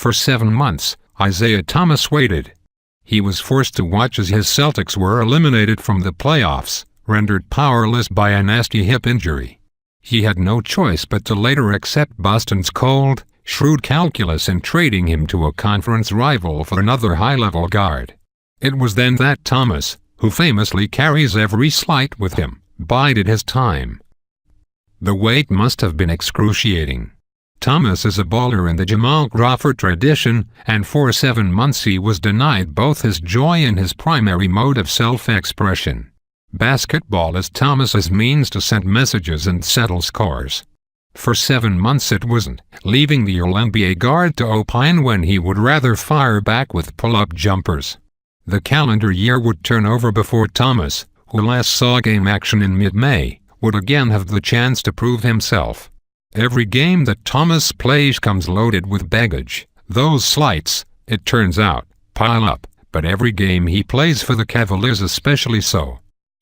For 7 months, Isaiah Thomas waited. He was forced to watch as his Celtics were eliminated from the playoffs, rendered powerless by a nasty hip injury. He had no choice but to later accept Boston's cold, shrewd calculus in trading him to a conference rival for another high-level guard. It was then that Thomas, who famously carries every slight with him, bided his time. The wait must have been excruciating. Thomas is a baller in the Jamal Crawford tradition, and for 7 months he was denied both his joy and his primary mode of self-expression. Basketball is Thomas's means to send messages and settle scores. For 7 months it wasn't, leaving the All-NBA guard to opine when he would rather fire back with pull-up jumpers. The calendar year would turn over before Thomas, who last saw game action in mid-May, would again have the chance to prove himself. Every game that Thomas plays comes loaded with baggage. Those slights, it turns out, pile up, but every game he plays for the Cavaliers especially so.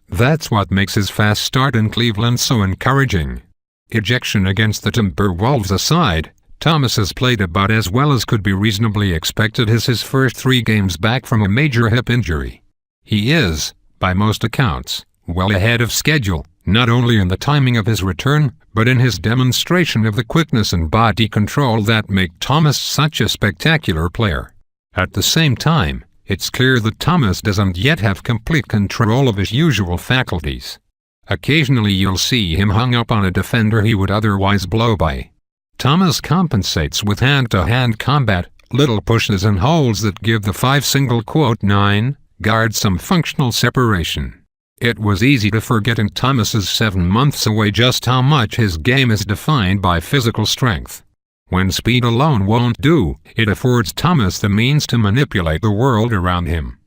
That's what makes his fast start in Cleveland so encouraging. Ejection against the Timberwolves aside, Thomas has played about as well as could be reasonably expected as his first 3 games back from a major hip injury. He is, by most accounts, well ahead of schedule, not only in the timing of his return, but in his demonstration of the quickness and body control that make Thomas such a spectacular player. At the same time, it's clear that Thomas doesn't yet have complete control of his usual faculties. Occasionally you'll see him hung up on a defender he would otherwise blow by. Thomas compensates with hand-to-hand combat, little pushes and holds that give the 5'9" guard some functional separation. It was easy to forget in Thomas's 7 months away just how much his game is defined by physical strength. When speed alone won't do, it affords Thomas the means to manipulate the world around him.